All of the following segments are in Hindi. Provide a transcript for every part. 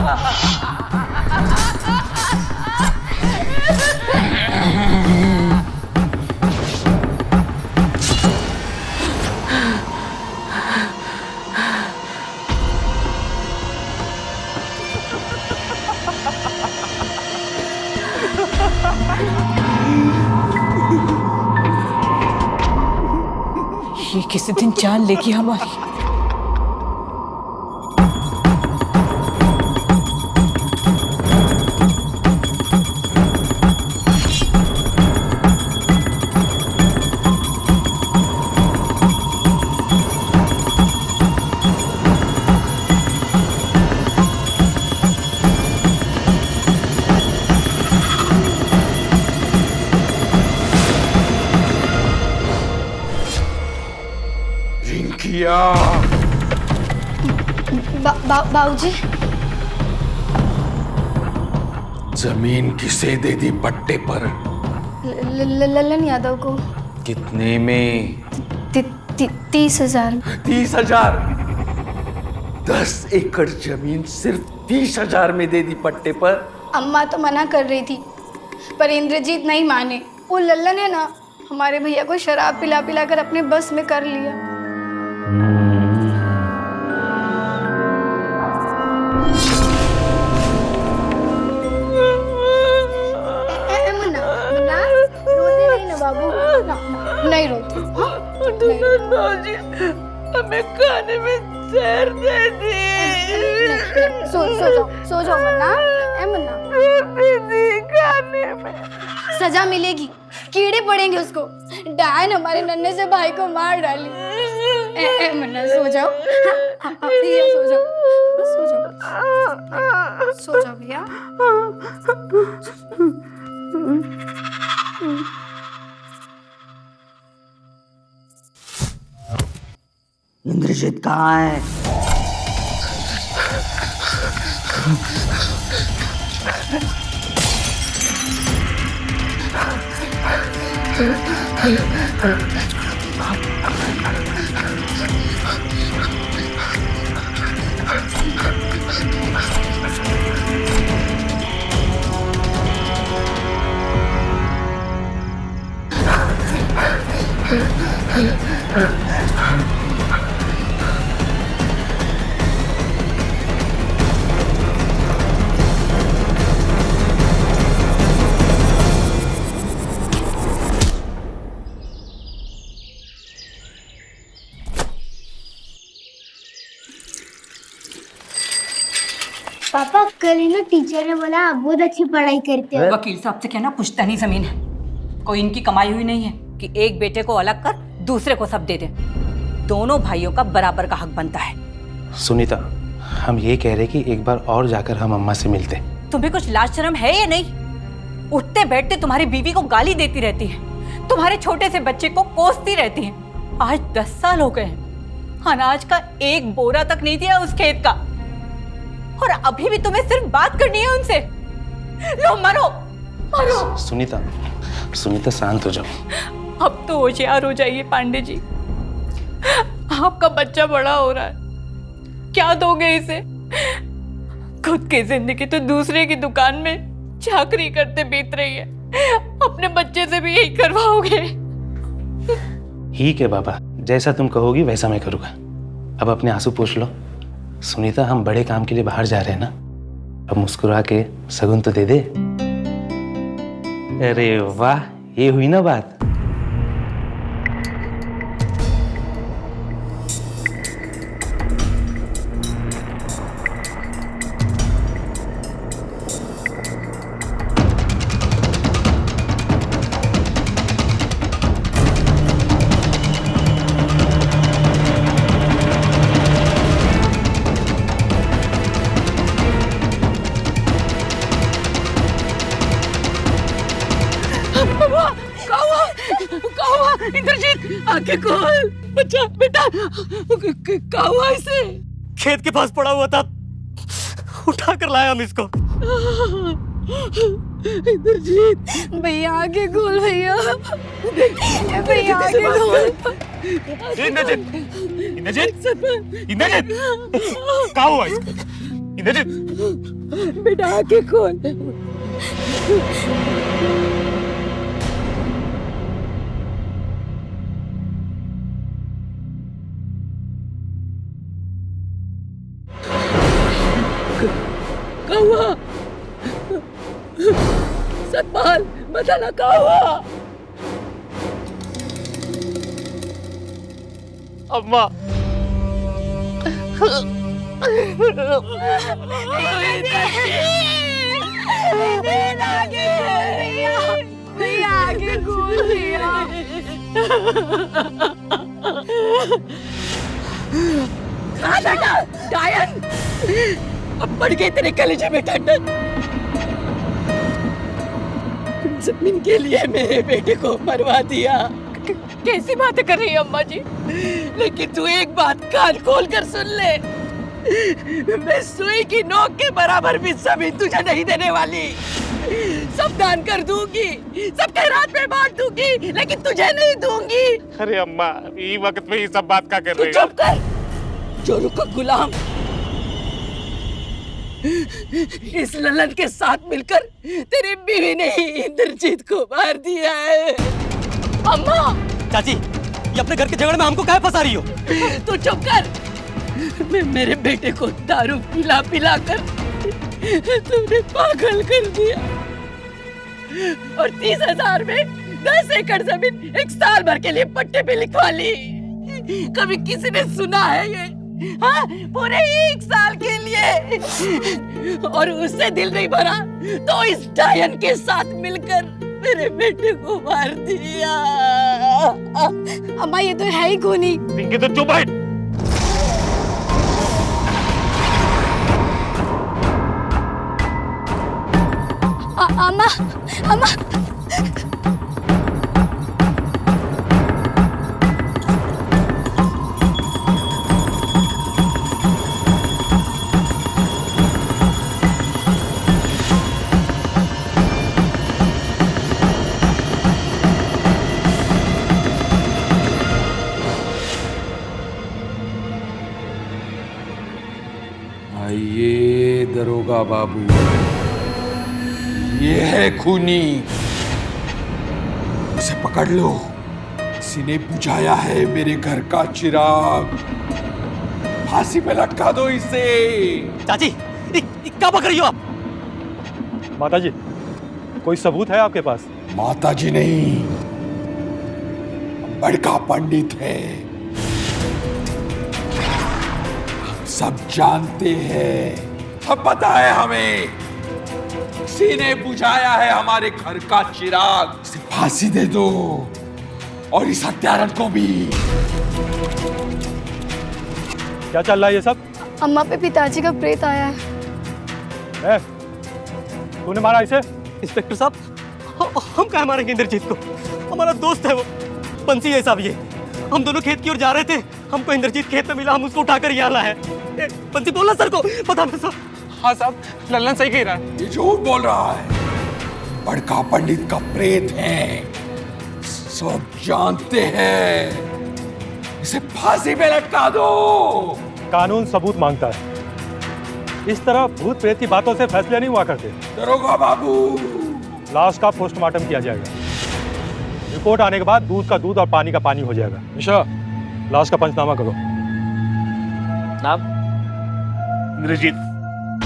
ये किसी दिन जान लेगी हमारी। बाबूजी, जमीन किसे दे दी पट्टे पर? ललन यादव को। कितने में? 30,000। 30,000? 10 एकड़ जमीन सिर्फ 30,000 में दे दी पट्टे पर? अम्मा तो मना कर रही थी, पर इंद्रजीत नहीं माने। वो लल्लन है ना, हमारे भैया को शराब पिला पिला कर अपने बस में कर लिया। बाबू नहीं रोती। हमें खाने में जहर दे दी। सो जाओ मन्ना। दीदी खाने में सजा मिलेगी, कीड़े पड़ेंगे उसको। डायन हमारे नन्हे से भाई को मार डाली। मन्ना सो जाओ। भैया सो जाओ, सो जाओ भैया। इंद्रजीत कहाँ है? पापा कल ना टीचर ने बोला आप बहुत अच्छी पढ़ाई करते हो। वकील साहब से कहना पुश्तैनी जमीन है, कोई इनकी कमाई हुई नहीं है कि एक बेटे को अलग कर दूसरे को सब दे दे। दोनों भाइयों का बराबर का हक बनता है। सुनीता, हम ये कह रहे कि एक बार और जाकर हम अम्मा से मिलते। तुम्हें कुछ लाज शर्म है या नहीं? उठते बैठते तुम्हारी बीवी को गाली देती रहती है, तुम्हारे छोटे से बच्चे को कोसती रहती है। आज 10 साल हो गए हैं, अनाज का एक बोरा तक नहीं दिया उस खेत का, और अभी भी तुम्हें सिर्फ बात करनी है उनसे। लो मरो मरो। सुनीता शांत हो जाओ। अब तो होशियार हो जाइए पांडे जी, आपका बच्चा बड़ा हो रहा है, क्या दोगे इसे? खुद की जिंदगी तो दूसरे की दुकान में चाकरी करते बीत रही है, अपने बच्चे से भी यही करवाओगे? ठीक है बाबा, जैसा तुम कहोगी वैसा मैं करूँगा। अब अपने आंसू पोंछ लो। सुनीता, हम बड़े काम के लिए बाहर जा रहे हैं ना, अब मुस्कुरा के सगुन तो दे दे। अरे वाह, ये हुई ना बात। इंद्रजीत, आंखें खोल। बच्चा, बेटा, क्या हुआ इसे? खेत के पास पड़ा हुआ था, उठा कर लाया हम इसको। इंद्रजीत, भैया आंखें खोल। भैया भैया आंखें खोल। इंद्रजीत, इंद्रजीत, इंद्रजीत, क्या हुआ इसको? इंद्रजीत बेटा आके खोल। कौआ सतपाल बताना कौआ। अम्मा आगे खोल दिया। डायन अब बढ़ गई तेरे कलेजे में ठंडक। जमीन के लिए मेरे बेटे को मरवा दिया। कैसी बातें कर रही है अम्मा जी? लेकिन तू एक बात कान खोल कर सुन ले, मैं सुई की नोक के बराबर भी जमीन तुझे नहीं देने वाली। सब दान कर दूंगी, सबके रात में बांट दूंगी, लेकिन तुझे नहीं दूंगी। अरे अम्मा ये वक्त में ये सब बात क्या कर तू रही हो? चुप कर, जोरू का गुलाम। इस ललन के साथ मिलकर तेरी बीवी ने ही इंद्रजीत को मार दिया है। अम्मा चाची ये अपने घर के झगड़े में हमको काहे फंसा रही हो? तू चुप कर। मैं मेरे बेटे को दारू पिला पिला कर तुमने पागल कर दिया और 30,000 में 10 एकड़ जमीन 1 साल भर के लिए पट्टे पे लिखवा ली। कभी किसी ने सुना है ये? हाँ, पूरे 1 साल के लिए। और उससे दिल नहीं भरा तो इस डायन के साथ मिलकर मेरे बेटे को मार दिया। अम्मा ये तो है ही खूनी। पिंकी तो चुप बैठ। अम्मा अम्मा आइए दरोगा बाबू, ये है खूनी, उसे पकड़ लो। किसी ने बुझाया है मेरे घर का चिराग, फांसी पे लटका दो इसे। चाची क्या पकड़ रही हो आप? माता जी कोई सबूत है आपके पास? माता जी नहीं, बड़का पंडित है। हम सब जानते हैं, सब पता है हमें। किसी ने बुझाया है हमारे घर का चिराग, इसे फांसी दे दो और इस हत्यारन को भी। क्या चल रहा है ये सब? अम्मा पे पिताजी का प्रेत आया है। तूने मारा इसे? इंस्पेक्टर साहब हम कहाँ मारेंगे इंद्रजीत को? हमारा दोस्त है वो, बंसी है साहब। ये हम दोनों खेत की ओर जा रहे थे, हमको इंद्रजीत खेत में मिला, हम उसको उठाकर यहाँ लाए। बंसी बोलना सर को पता नहीं साहब। हाँ साहब लल्लन सही कह रहा है। ये झूठ बोल रहा है, बड़का पंडित का प्रेत है, सब जानते हैं। इसे फांसी पे लटका दो। कानून सबूत मांगता है, इस तरह भूत प्रेत की बातों से फैसले नहीं हुआ करते। दरोगा बाबू, लाश का पोस्टमार्टम किया जाएगा, रिपोर्ट आने के बाद दूध का दूध और पानी का पानी हो जाएगा। निशा लाश का पंचनामा करो। नाम इंद्रजीत।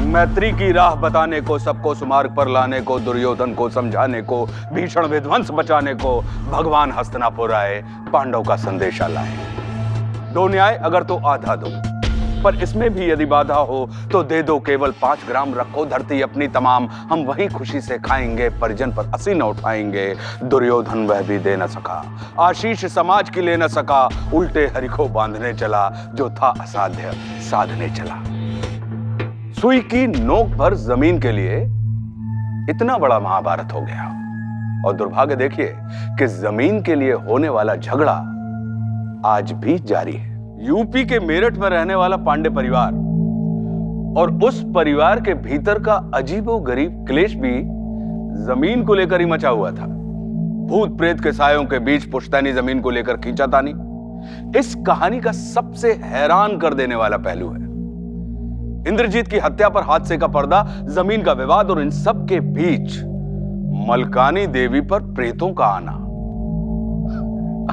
मैत्री की राह बताने को, सबको सुमार्ग पर लाने को, दुर्योधन को समझाने को, भीषण विध्वंस बचाने को भगवान हस्तिनापुर आए, पांडव का संदेशा लाए। दो न्याय अगर तो आधा दो, पर इसमें भी यदि बाधा हो तो दे दो। केवल 5 ग्राम रखो धरती अपनी तमाम, हम वही खुशी से खाएंगे, परिजन पर हंसी न उठाएंगे। दुर्योधन वह भी दे न सका, आशीष समाज की ले न सका, उल्टे हरि को बांधने चला, जो था असाध्य साधने चला। सुई की नोक भर जमीन के लिए इतना बड़ा महाभारत हो गया। और दुर्भाग्य देखिए कि जमीन के लिए होने वाला झगड़ा आज भी जारी है। यूपी के मेरठ में रहने वाला पांडे परिवार और उस परिवार के भीतर का अजीबोगरीब क्लेश भी जमीन को लेकर ही मचा हुआ था। भूत प्रेत के सायों के बीच पुश्तैनी जमीन को लेकर खींचातानी इस कहानी का सबसे हैरान कर देने वाला पहलू है इंद्रजीत की हत्या पर हादसे का पर्दा, जमीन का विवाद और इन सब के बीच मलकानी देवी पर प्रेतों का आना,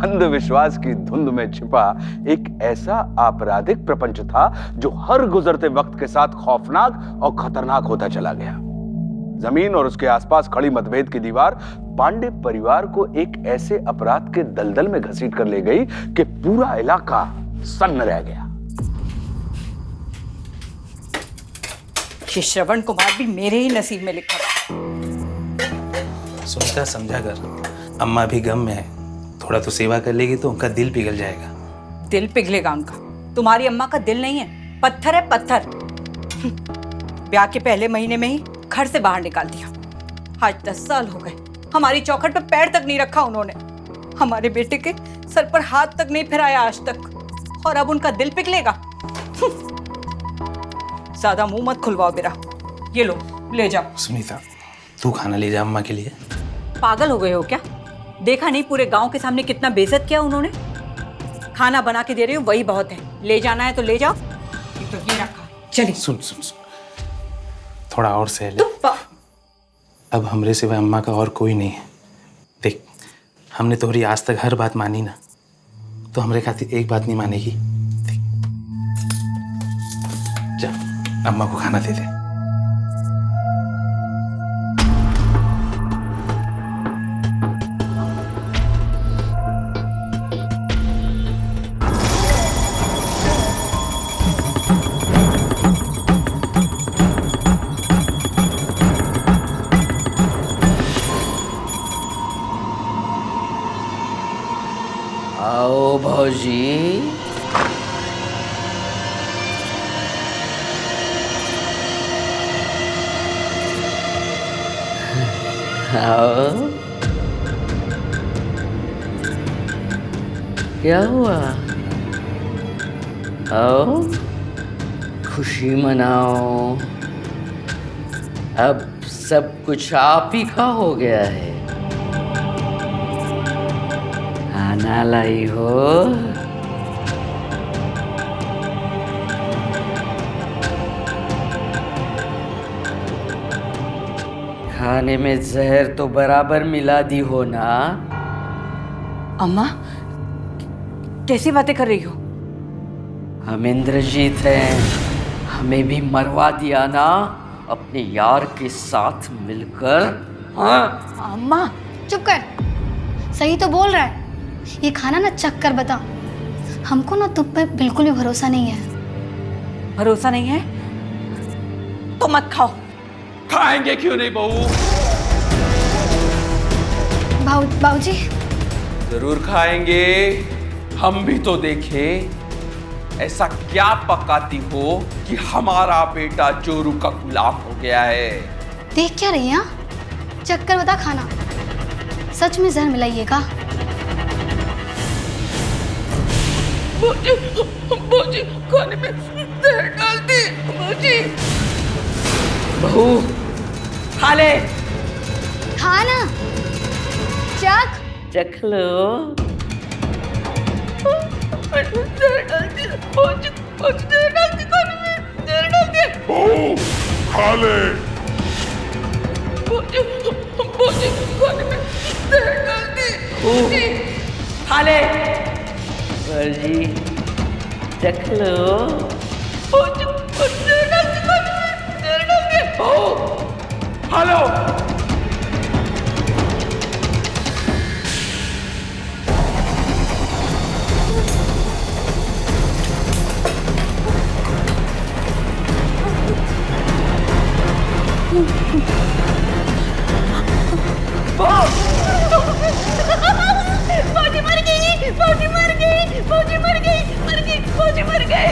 अंधविश्वास की धुंध में छिपा एक ऐसा आपराधिक प्रपंच था जो हर गुजरते वक्त के साथ खौफनाक और खतरनाक होता चला गया। जमीन और उसके आसपास खड़ी मतभेद की दीवार पांडे परिवार को एक ऐसे अपराध के दलदल में घसीट कर ले गई कि पूरा इलाका सन्न रह गया। ये श्रवण कुमार भी मेरे ही नसीब में लिखा था। सुनीता समझा कर, अम्मा भी गम में है, थोड़ा तो सेवा कर लेगी तो उनका दिल पिघल जाएगा। दिल पिघलेगा उनका? तुम्हारी अम्मा का दिल नहीं है, पत्थर है पत्थर। ब्याह के पहले महीने में ही घर से बाहर निकाल दिया। आज 10 साल हो गए, हमारी चौखट पे पैर तक नहीं रखा उन्होंने, हमारे बेटे के सर पर हाथ तक नहीं फिराया आज तक, और अब उनका दिल पिघलेगा? ज्यादा मुंह मत खुलवाओ मेरा। ये लो, ले जाओ। सुनीता, तू खाना ले जा अम्मा के लिए। पागल हो गए हो क्या? देखा नहीं पूरे गांव के सामने कितना बेइज्जत किया उन्होंने? खाना बना के दे रही हूँ, वही बहुत है। ले जाना है तो ले जाओ। तो ये रखा, चलिए। सुन, थोड़ा और सह ले। अब हमरे सिवा अम्मा का और कोई नहीं है। देख, हमने तोहरी आज तक हर बात मानी ना, तो हमरे खातिर एक बात नहीं मानेगी। देख, जा अम्मा को खाना दे दे। आओ भौजी। आओ। क्या हुआ? आओ, खुशी मनाओ। अब सब कुछ आप ही का हो गया है। खाना लाई हो? खाने में जहर तो बराबर मिला दी हो ना? अम्मा, कैसी बातें कर रही हो? हम इंद्रजीत हैं, हमें भी मरवा दिया ना अपने यार के साथ मिलकर। हाँ अम्मा, चुप कर। सही तो बोल रहा है। ये खाना ना चख कर बता। हमको ना तुम पे बिल्कुल भी भरोसा नहीं है। भरोसा नहीं है तो मत खाओ। खाएंगे क्यों नहीं बहू? बाबूजी। जरूर खाएंगे। हम भी तो देखें ऐसा क्या पकाती हो कि हमारा बेटा जोरू का गुलाम हो गया है। देख क्या रही है? चक्कर बता खाना। सच में जहर मिलाइएगा? बाबूजी, खाने में जहर डाल दी। बाबूजी, बहू खा ले। खाना चख। चख लो। जहर डाल दी। बाबूजी, जहर डाल दी खाने में, जहर डाल दी। खा ले। बाबूजी, खाने में जहर डाल दी। खा ले। जी चख लो। जहर डाल दी खाने में, जहर डाल दी। खा लो। बाबूजी मर गई। बाबूजी मर गई। बाबूजी मर गई। मर गई। बाबूजी मर गए।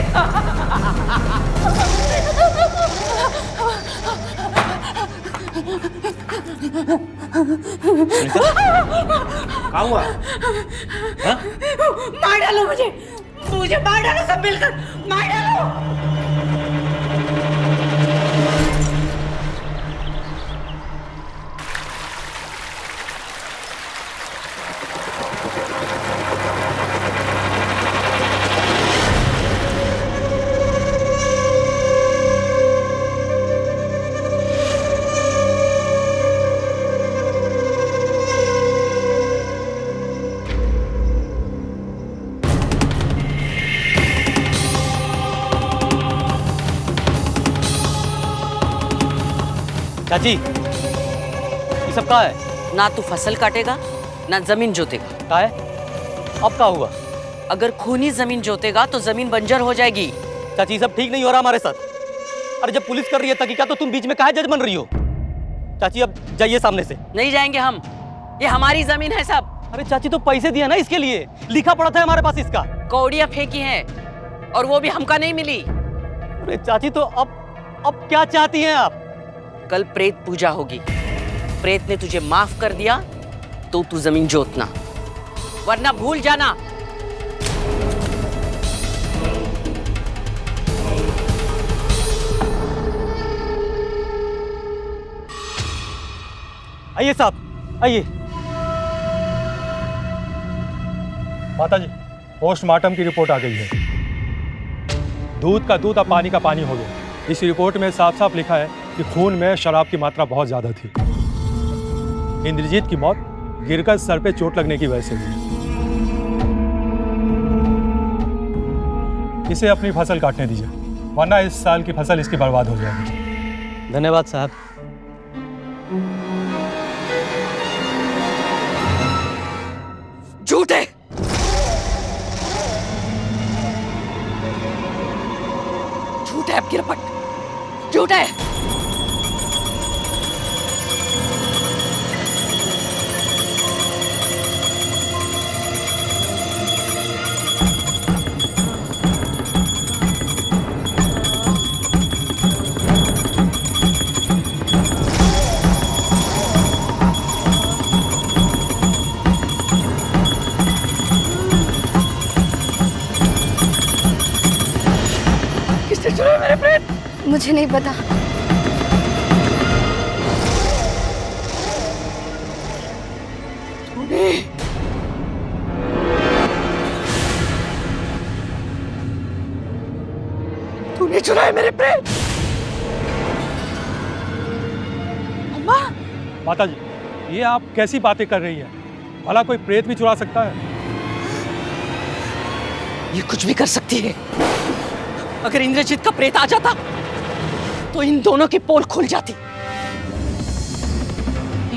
क्या हुआ? हाँ? मार डालो मुझे। मुझे मार डालो, सब मिलकर मार डालो। चाची ये सब कहाँ है? ना तू फसल काटेगा ना जमीन जोतेगा। कहाँ है? अब क्या हुआ? अगर खूनी जमीन जोतेगा तो जमीन बंजर हो जाएगी। चाची ये सब ठीक नहीं हो रहा हमारे साथ। अरे जब पुलिस कर रही है तहकीकात तो तुम बीच में काहे जज बन रही हो? चाची अब जाइए सामने से। नहीं जाएंगे हम, ये हमारी जमीन है सब। अरे चाची तो पैसे दिया ना इसके लिए, लिखा पड़ा था हमारे पास इसका। कौड़ियां फेंकी हैं और वो भी हमका नहीं मिली। अरे चाची तो अब क्या चाहती हैं आप? कल प्रेत पूजा होगी, प्रेत ने तुझे माफ कर दिया तो तू जमीन जोतना, वरना भूल जाना। आइए साहब आइए। माताजी, पोस्टमार्टम की रिपोर्ट आ गई है। दूध का दूध और पानी का पानी हो गया। इस रिपोर्ट में साफ साफ लिखा है कि खून में शराब की मात्रा बहुत ज्यादा थी। इंद्रजीत की मौत गिरकर सर पे चोट लगने की वजह से हुई। इसे अपनी फसल काटने दीजिए, वरना इस साल की फसल इसकी बर्बाद हो जाएगी। धन्यवाद साहब। झूठे, झूठ है आपकी रपट, झूठ है। किसने चुराया मेरे प्रेत? मुझे नहीं पता। तूने चुराया मेरे प्रेत? अम्मा! माताजी, ये आप कैसी बातें कर रही हैं? भला कोई प्रेत भी चुरा सकता है? ये कुछ भी कर सकती है। अगर इंद्रजीत का प्रेत आ जाता तो इन दोनों की पोल खुल जाती।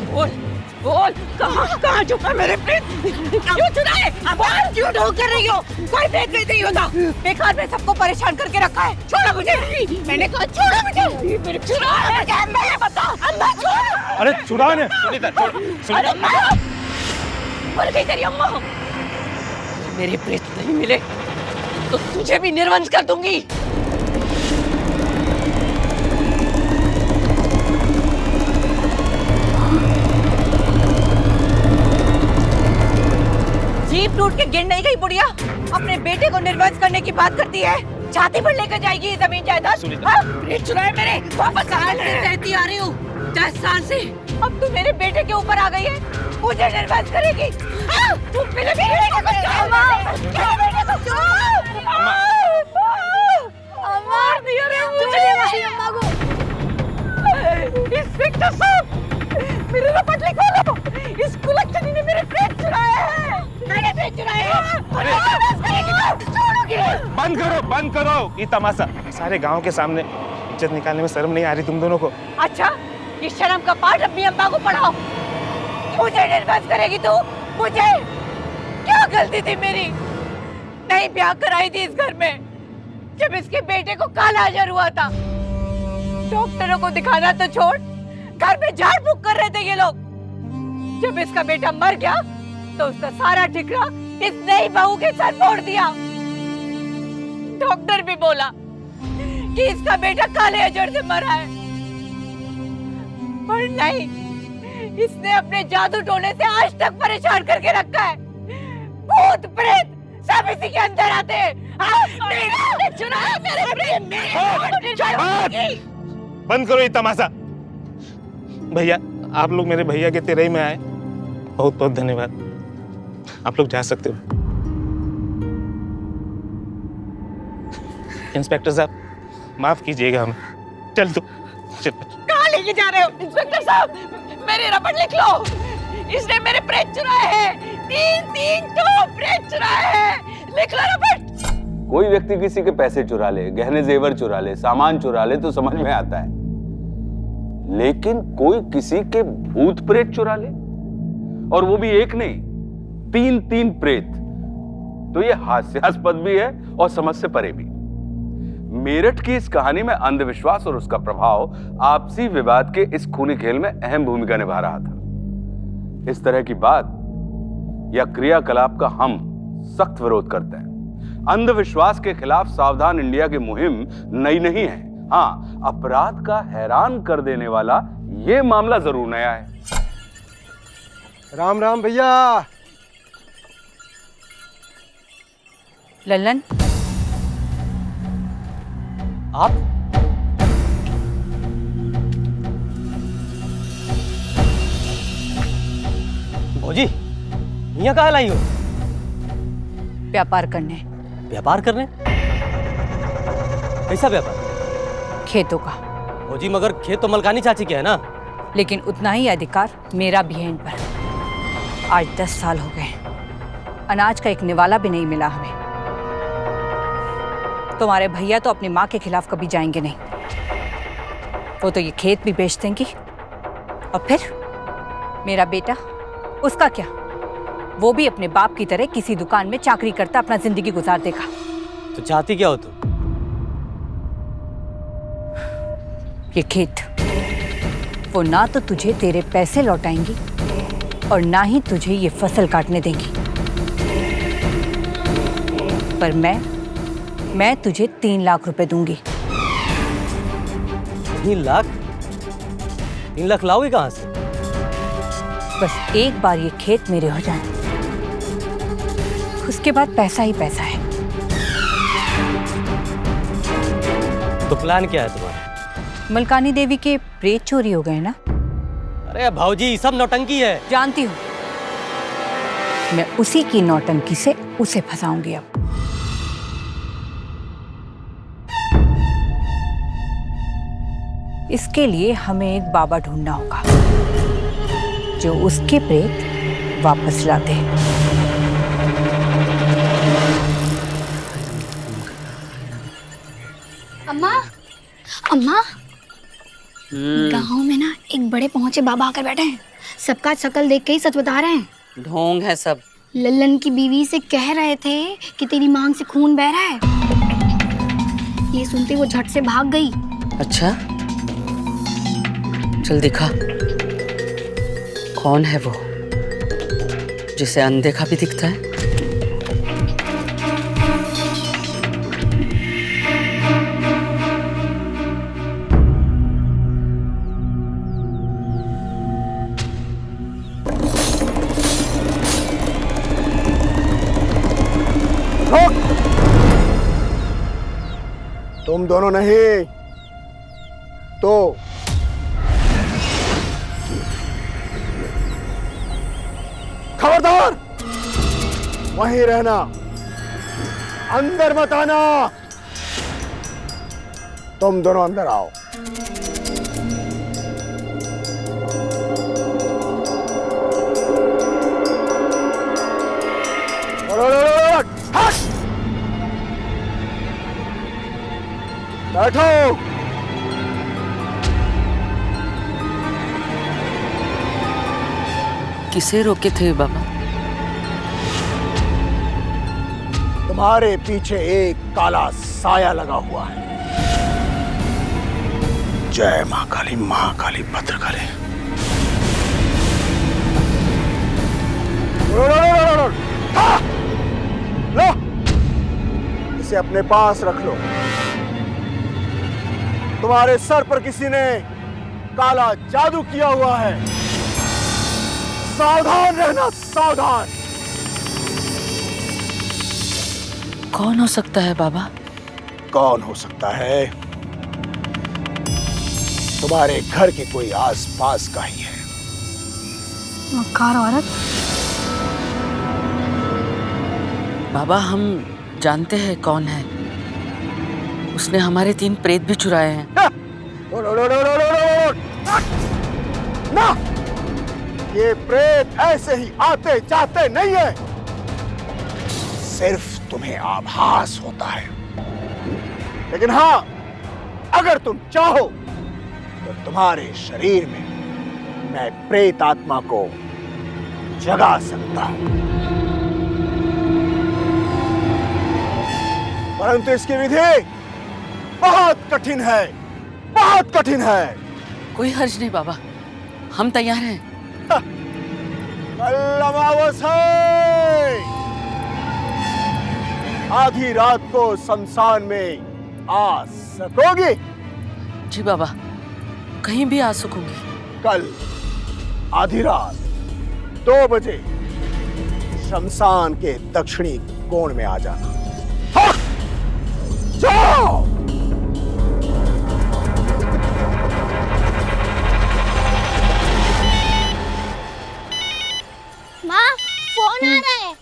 बोल बोल, कहाँ छुपा मेरे प्रेत? क्यों चुराए? बोल, क्यों ढोंग कर रही हो? कोई प्रेत नहीं होता। बेकार में सबको परेशान करके रखा है। छोड़ो मुझे, मैंने कहा छोड़ो मुझे। मेरे चुराए, मैं बता, अम्मा छोड़। अरे चुरा ने? अरे अम्मा, मर गई तेरी अम्मा। मेरे प्रेत नहीं मिले तो तुझे भी निर्वंश कर दूंगी। जीप टूट के गिर नहीं गई बुढ़िया, अपने बेटे को निर्वंश करने की बात करती है। छाती पर लेकर जाएगी ये जमीन जायदाद। प्रेत चुराए मेरे, वापस साल से कहती आ रही हूँ, 10 साल से। अब तू मेरे बेटे के ऊपर आ गई है, मुझे निर्वंश करेगी। तू मेरे बेटे को मार दिया रे मुझे। अम्मा को। इंस्पेक्टर साहब, मेरे रपट लिखवा लो। इस कुलच्छनी ने मेरे प्रेत चुराए हैं। मैंने प्रेत चुराए हैं। बंद करो ये तमाशा। सारे गांव के सामने इज्जत निकालने में शर्म नहीं आ रही तुम दोनों को? अच्छा, इस शर्म का पाठ अपनी अम्मा को पढ़ाओ। मुझे निर्वंश करेगी तू? मुझे क्या गलती थी मेरी? नहीं ब्याह कराई थी इस घर में जब इसके बेटे को काला अजर हुआ था। डॉक्टरों को दिखाना तो छोड़, घर में झाड़ फूक कर रहे थे ये लोग। जब इसका बेटा मर गया तो उसका सारा ठिकरा इस नई बहू के सर फोड़ दिया। डॉक्टर भी बोला कि इसका बेटा काले अजर से मरा है, पर नहीं, इसने अपने जादू टोने से आज तक परेशान करके रखा है। भूत प्रेत सब इसी के अंदर आते हैं। बंद करो ये तमाशा। भैया, आप लोग मेरे भैया के तेरही में आए, बहुत बहुत धन्यवाद। आप लोग जा सकते हो। इंस्पेक्टर साहब, माफ कीजिएगा हमें। चल तू चल। कहाँ लेके जा रहे हो इंस्पेक्टर साहब? मेरे रबड़ लिख लो। इसने मेरे प्रेत चुराए हैं। तीन तो प्रेत चुराए हैं। लिख लो रबड़। कोई व्यक्ति किसी के पैसे चुरा ले, गहने जेवर चुरा ले, सामान चुरा ले तो समझ में आता है, लेकिन कोई किसी के भूत प्रेत चुरा ले, और वो भी एक नहीं, 3 प्रेत, तो ये हास्यास्पद भी है और समझ से परे भी। मेरठ की इस कहानी में अंधविश्वास और उसका प्रभाव आपसी विवाद के इस खूनी खेल में अहम भूमिका निभा रहा था। इस तरह की बात या क्रियाकलाप का हम सख्त विरोध करते हैं। अंधविश्वास के खिलाफ सावधान इंडिया की मुहिम नई नहीं है। हाँ, अपराध का हैरान कर देने वाला ये मामला जरूर नया है। राम राम भैया। लल्लन, आप भौजी यहाँ कहाँ लाई हो? व्यापार करने। व्यापार करने? कैसा व्यापार? खेतों का। भौजी मगर खेत तो मलकानी चाची के है ना? लेकिन उतना ही अधिकार मेरा भी है इन पर। आज 10 साल हो गए, अनाज का एक निवाला भी नहीं मिला हमें। तुम्हारे भैया तो अपनी माँ के खिलाफ कभी जाएंगे नहीं। वो तो ये खेत भी बेच देंगी। और फिर मेरा बेटा, उसका क्या? वो भी अपने बाप की तरह किसी दुकान में चाकरी करता अपना जिंदगी गुजार देगा। तो चाहती क्या हो तुम? ये खेत, वो ना तो तुझे तेरे पैसे लौटाएंगी और ना ही तुझे ये फसल काटने देंगी। पर मैं तुझे 3 लाख रुपए दूंगी। 3 लाख? 3 लाख लाओगी कहां से? बस एक बार ये खेत मेरे हो जाए, उसके बाद पैसा ही पैसा है। तो प्लान क्या है तुम्हारा? मलकानी देवी के प्रेत चोरी हो गए ना? अरे भाऊजी, सब नौटंकी है। जानती हूँ, मैं उसी की नौटंकी से उसे फंसाऊंगी। अब इसके लिए हमें एक बाबा ढूंढना होगा जो उसके प्रेत वापस ला दे। अम्मा, अम्मा, गांव में ना एक बड़े पहुंचे बाबा आकर बैठे हैं। सबका शकल देख के ही सच बता रहे हैं। ढोंग है सब। लल्लन की बीवी से कह रहे थे कि तेरी मांग से खून बह रहा है। ये सुनते वो झट से भाग गई। अच्छा, चल दिखा, कौन है वो जिसे अनदेखा भी दिखता है? तुम दोनों नहीं तो खबरदार, वहीं रहना, अंदर मत आना। तुम दोनों अंदर आओ। बैठो। किसे रोके थे बाबा? तुम्हारे पीछे एक काला साया लगा हुआ है। जय मां काली, महाकाली, भद्रकाली। लो, इसे अपने पास रख लो। तुम्हारे सर पर किसी ने काला जादू किया हुआ है। सावधान रहना, सावधान। कौन हो सकता है बाबा? कौन हो सकता है? तुम्हारे घर के कोई आसपास का ही है। मक्कार औरत। बाबा, हम जानते हैं कौन है। उसने हमारे 3 प्रेत भी चुराए हैं। ना, ये प्रेत ऐसे ही आते जाते नहीं है। सिर्फ तुम्हें आभास होता है। लेकिन हाँ, अगर तुम चाहो तो तुम्हारे शरीर में मैं प्रेत आत्मा को जगा सकता हूं, परंतु इसकी विधि बहुत कठिन है, बहुत कठिन है। कोई हर्ज नहीं बाबा, हम तैयार हैं। कल अमावस है, आधी रात को शमशान में आ सकोगी? जी बाबा, कहीं भी आ सकूंगी। कल आधी रात 2 बजे शमशान के दक्षिणी कोण में आ जाना। हाँ! जाओ! माँ, फोन आ रहा है।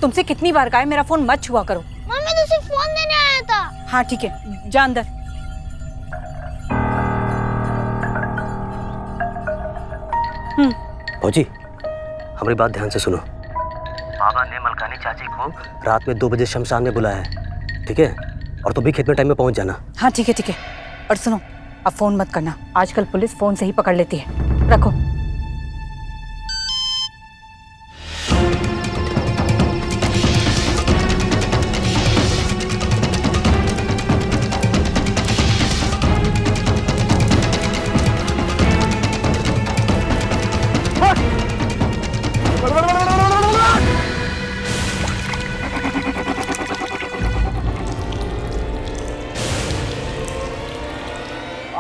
तुमसे कितनी बार कहा है मेरा फोन मत छुआ करो। माँ, मैं तुझे फोन देने आया था। हाँ ठीक है, जा अंदर। फौजी, हमारी बात ध्यान से सुनो। बाबा ने मलकानी चाची को रात में 2 बजे शमशान में बुलाया है, ठीक है? और तुम भी खेत में टाइम में पहुंच जाना। हाँ ठीक है। और सुनो, अब फोन मत करना, आजकल पुलिस फोन से ही पकड़ लेती है। रखो।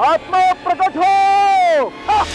आत्मा प्रकट हो। हाँ!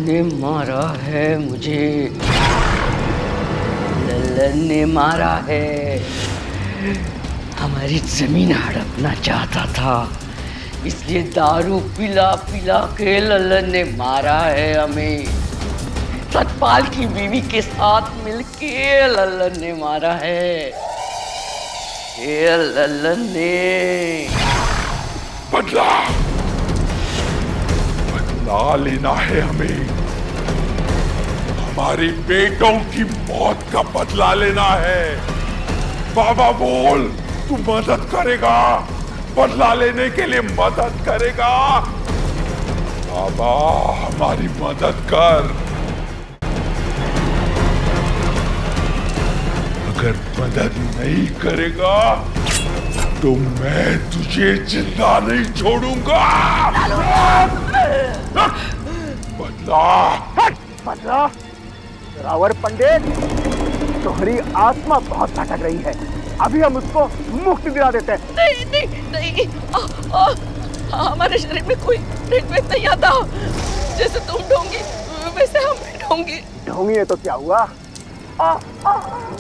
ने मारा है मुझे, लल्लन ने मारा है। हमारी जमीन हड़पना चाहता था, इसलिए दारू पिला पिला के लल्लन ने मारा है हमें। सतपाल की बीवी के साथ मिलके लल्लन ने मारा है। ये लल्लन ने बदला लेना है हमें, हमारे बेटों की मौत का बदला लेना है। बाबा बोल, तू मदद करेगा? बदला लेने के लिए मदद करेगा? बाबा हमारी मदद कर। अगर मदद नहीं करेगा तो मैं तुझे जिंदा नहीं छोड़ूंगा। बदला रावर पंडित, तुम्हारी आत्मा बहुत भटक रही है, अभी हम उसको मुक्ति दिला देते हैं। नहीं, हमारे शरीर में कोई ट्रीटमेंट नहीं आता। जैसे तुम ढोंगी वैसे हम भी ढोंगी। ढोंगी है तो क्या हुआ?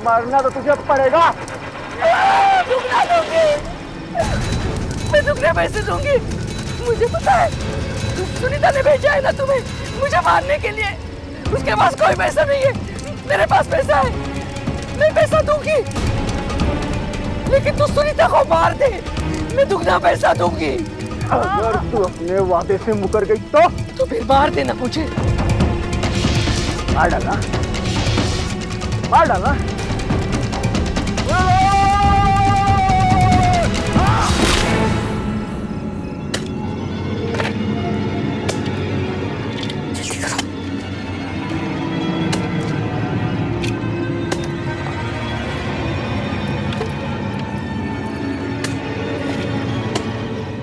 मरना तो तुझे पड़ेगा। दुखना दूंगी, मैं दुखने पैसे दूंगी। मुझे पता है, सुनीता ने भेजा है ना तुम्हें मुझे मारने के लिए। उसके पास कोई पैसा नहीं है, मेरे पास पैसा है, मैं पैसा दूंगी। लेकिन तू सुनीता को मार दे, मैं दुगना पैसा दूंगी। अगर तू अपने वादे से मुकर गई तो फिर मार देना मुझे। मार डाला, मार डाला।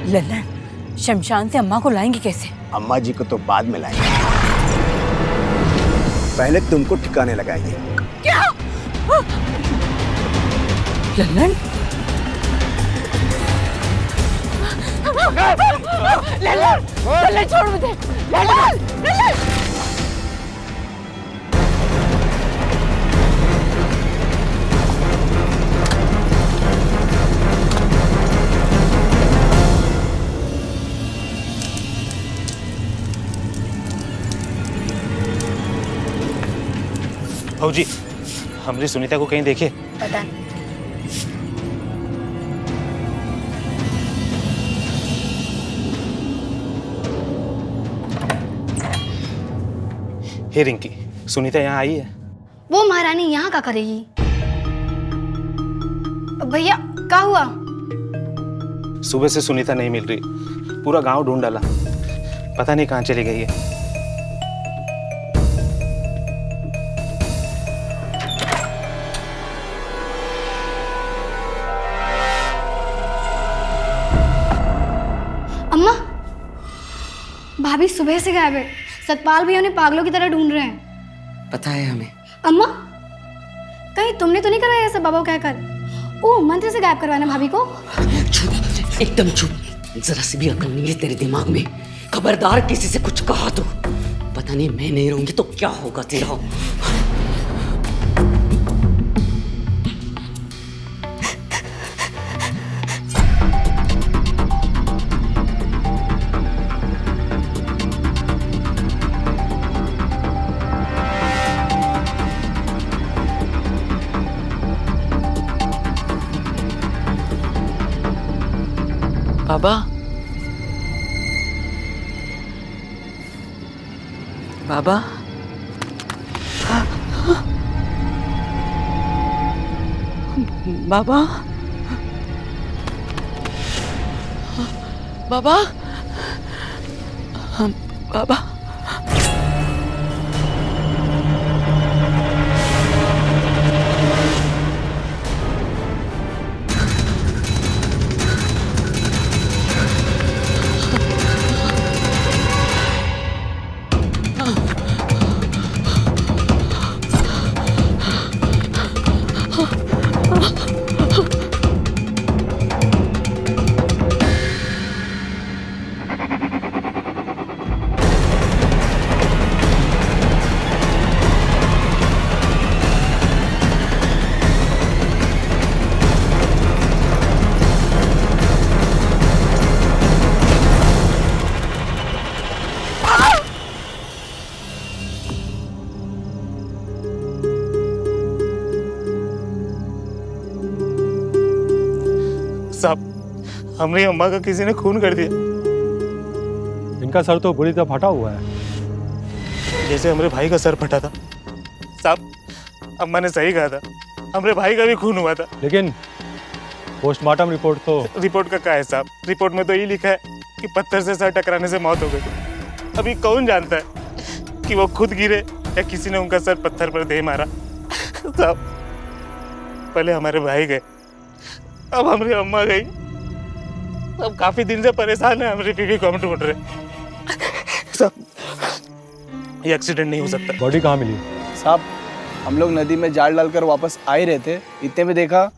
लल्लन, शमशान से अम्मा को लाएंगे कैसे? अम्मा जी को तो बाद में लाएंगे, पहले तुमको ठिकाने लगाएंगे। क्या? लल्लन, लल्लन छोड़ मुझे, लल्लन। फौजी, हमारी सुनीता को कहीं देखे? पता नहीं। हे रिंकी, सुनीता यहाँ आई है? वो महारानी यहाँ क्या करेगी? भैया क्या हुआ? सुबह से सुनीता नहीं मिल रही, पूरा गांव ढूंढ डाला, पता नहीं कहाँ चली गई है। अम्मा, भाभी सुबह से गायब है। सतपाल भैया उन्हें पागलों की तरह ढूंढ रहे हैं। पता है हमें। अम्मा, कहीं तुमने तो नहीं कराया ऐसा बाबा को कहकर? ओ, मंत्र से गायब करवाना भाभी को? चुप, एकदम चुप। जरा सी भी अकल नहीं है तेरे दिमाग में। खबरदार किसी से कुछ कहा तो पता नहीं मैं नहीं रहूंगी तो क्या होगा तेरा। बाबा, बाबा, बाबा, बाबा, बाबा, साहब, हमारी अम्मा का किसी ने खून कर दिया। इनका सर तो बुरी तरह फटा हुआ है, जैसे हमारे भाई का सर फटा था। साहब, अम्मा ने सही कहा था, हमारे भाई का भी खून हुआ था। लेकिन पोस्टमार्टम रिपोर्ट तो... रिपोर्ट का क्या है साहब? रिपोर्ट में तो यही लिखा है कि पत्थर से सर टकराने से मौत हो गई। अभी कौन जानता है कि वो खुद गिरे या किसी ने उनका सर पत्थर पर दे मारा। साहब, पहले हमारे भाई गए, अब हमारी अम्मा गई। अब काफी दिन से परेशान है, हमारी बीवी को हम ढूंढ रहे। साहब, ये एक्सीडेंट नहीं हो सकता। बॉडी कहाँ मिली? साहब, हम लोग नदी में जाल डालकर वापस आ ही रहे थे, इतने में देखा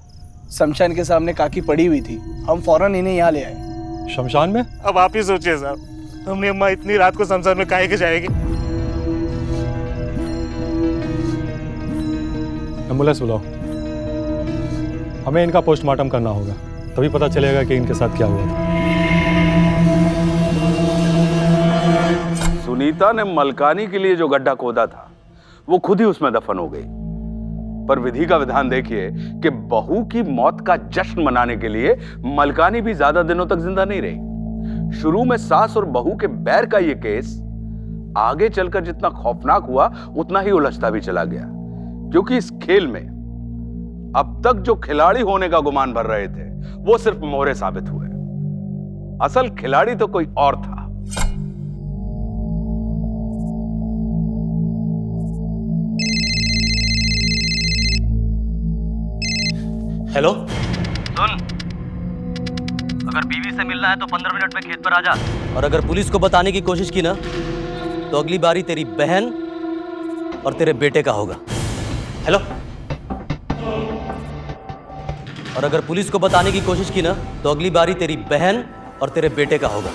शमशान के सामने काकी पड़ी हुई थी। हम फौरन इन्हें यहाँ ले आए। शमशान में? अब आप ही सोचिए साहब, हमारी अम्मा इतनी रात को शमशान में काहे के जाएगी? एम्बुलेंस बुलाओ, हमें इनका पोस्टमार्टम करना होगा, तभी पता चलेगा कि इनके साथ क्या हुआ था। सुनीता ने मलकानी के लिए जो गड्ढा खोदा था वो खुद ही उसमें दफन हो गई। पर विधि का विधान देखिए कि बहू की मौत का जश्न मनाने के लिए मलकानी भी ज्यादा दिनों तक जिंदा नहीं रही। शुरू में सास और बहू के बैर का ये केस आगे चलकर जितना खौफनाक हुआ उतना ही उलझता भी चला गया, क्योंकि इस खेल में अब तक जो खिलाड़ी होने का गुमान भर रहे थे वो सिर्फ मोहरे साबित हुए। असल खिलाड़ी तो कोई और था। हेलो, सुन, अगर बीवी से मिलना है तो 15 मिनट में खेत पर आ जा। और अगर पुलिस को बताने की कोशिश की ना तो अगली बारी तेरी बहन और तेरे बेटे का होगा। हेलो, और अगर पुलिस को बताने की कोशिश की ना तो अगली बारी तेरी बहन और तेरे बेटे का होगा।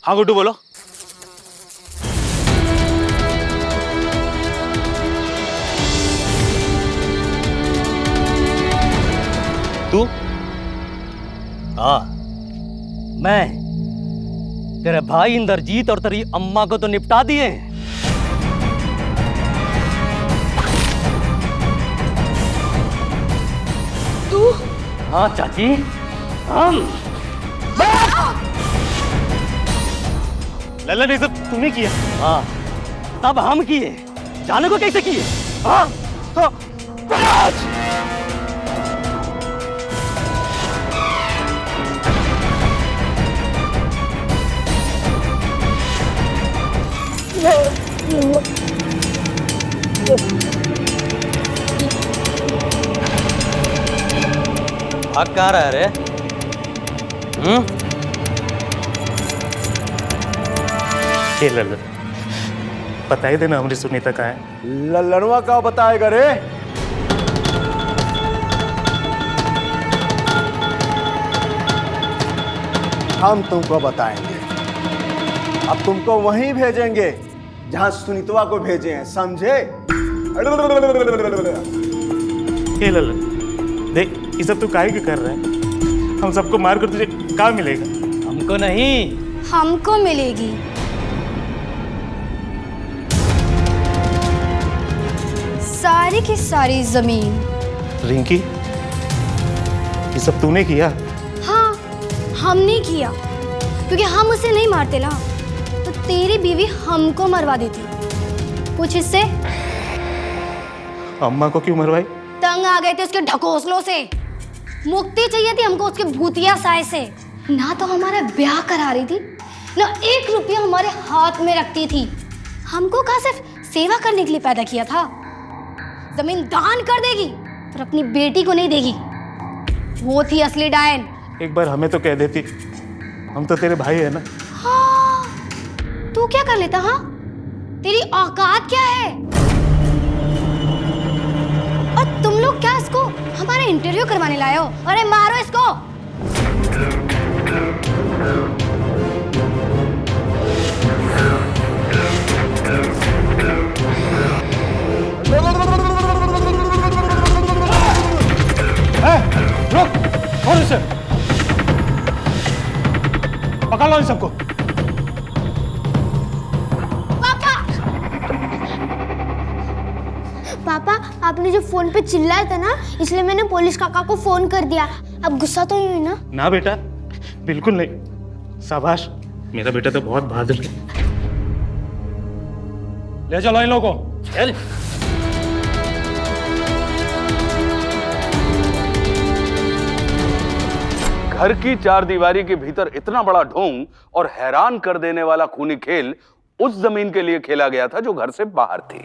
हाँ गुड्डू बोलो। तू? हाँ, मैं तेरे भाई इंद्रजीत और तेरी अम्मा को तो निपटा दिए। तू? हाँ चाची, हम। लल्लन, ये सब तूने किया? हाँ, तब हम किए, जाने को कैसे किए? हाँ, हाँ। भाग कहाँ रहा है रे? हे लल्लन, बता ही देना हमारी सुनीता कहाँ है। लल्लनवा का बताएगा रे? हम तुमको बताएंगे। अब तुमको वहीं भेजेंगे जहां सुनीतवा को भेजे हैं, समझे? हे लल्लन, देख ये सब तू काहे क्यों कर रहा है? हम सबको मार कर तुझे क्या मिलेगा? हमको नहीं, हमको मिलेगी। सारी की सारी जमीन। रिंकी, ये सब तूने किया? हाँ, हमने किया, क्योंकि हम उसे नहीं मारते ना तो तेरी बीवी हमको मरवा देती। पूछ इससे। अम्मा को क्यों मरवाई? तंग आ गए थे उसके ढकोसलों से। मुक्ति चाहिए थी हमको उसके भूतिया साय से। ना तो हमारा ब्याह करा रही थी, ना 1 रुपया हमारे हाथ में रखती थी। हमको कहाँ सिर्फ सेवा करने के लिए पैदा किया था। जमीन दान कर देगी पर अपनी बेटी को नहीं देगी। वो थी असली डायन। एक बार हमें तो कह देती, हम तो तेरे भाई है ना। हाँ, तू क्या कर लेता? हाँ, तेरी औकात क्या है? और तुम लोग क्या इसको हमारा इंटरव्यू करवाने लाए हो? अरे मारो इसको। रुक, छोड़ इसे। पकड़ लो इन सबको। पापा, आपने जो फोन पे चिल्लाया था ना, इसलिए मैंने पुलिस काका को फोन कर दिया। अब गुस्सा तो नहीं हुई ना? ना बेटा, बिल्कुल नहीं। शाबाश, मेरा बेटा तो बहुत बहादुर है। ले चलो इन लोगों को। चल। घर की चारदीवारी के भीतर इतना बड़ा ढोंग और हैरान कर देने वाला खूनी खेल उस जमीन के लिए खेला गया था जो घर से बाहर थी।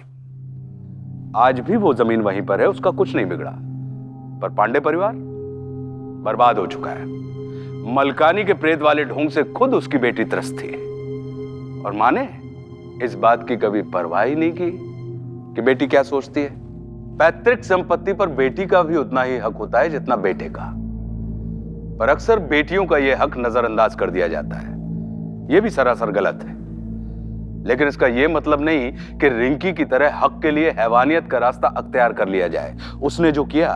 आज भी वो जमीन वहीं पर है, उसका कुछ नहीं बिगड़ा। पर पांडे परिवार बर्बाद हो चुका है। मलकानी के प्रेत वाले ढोंग से खुद उसकी बेटी त्रस्त थी और मां ने इस बात की कभी परवाह ही नहीं की कि बेटी क्या सोचती है। पैतृक संपत्ति पर बेटी का भी उतना ही हक होता है जितना बेटे का, पर अक्सर बेटियों का यह हक नजरअंदाज कर दिया जाता है। यह भी सरासर गलत है। लेकिन इसका यह मतलब नहीं कि रिंकी की तरह हक के लिए हैवानियत का रास्ता अख्तियार कर लिया जाए। उसने जो किया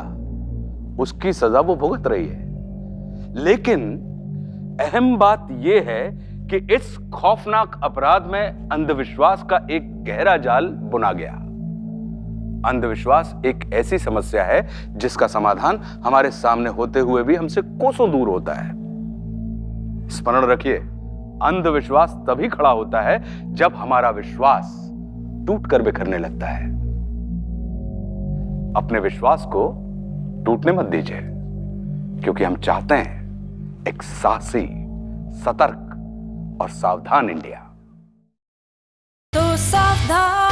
उसकी सजा वो भुगत रही है। लेकिन अहम बात यह है कि इस खौफनाक अपराध में अंधविश्वास का एक गहरा जाल बुना गया। अंधविश्वास एक ऐसी समस्या है जिसका समाधान हमारे सामने होते हुए भी हमसे कोसों दूर होता है। स्मरण रखिए, अंधविश्वास तभी खड़ा होता है जब हमारा विश्वास टूटकर बिखरने लगता है। अपने विश्वास को टूटने मत दीजिए, क्योंकि हम चाहते हैं एक साहसी, सतर्क और सावधान इंडिया। तो सावधान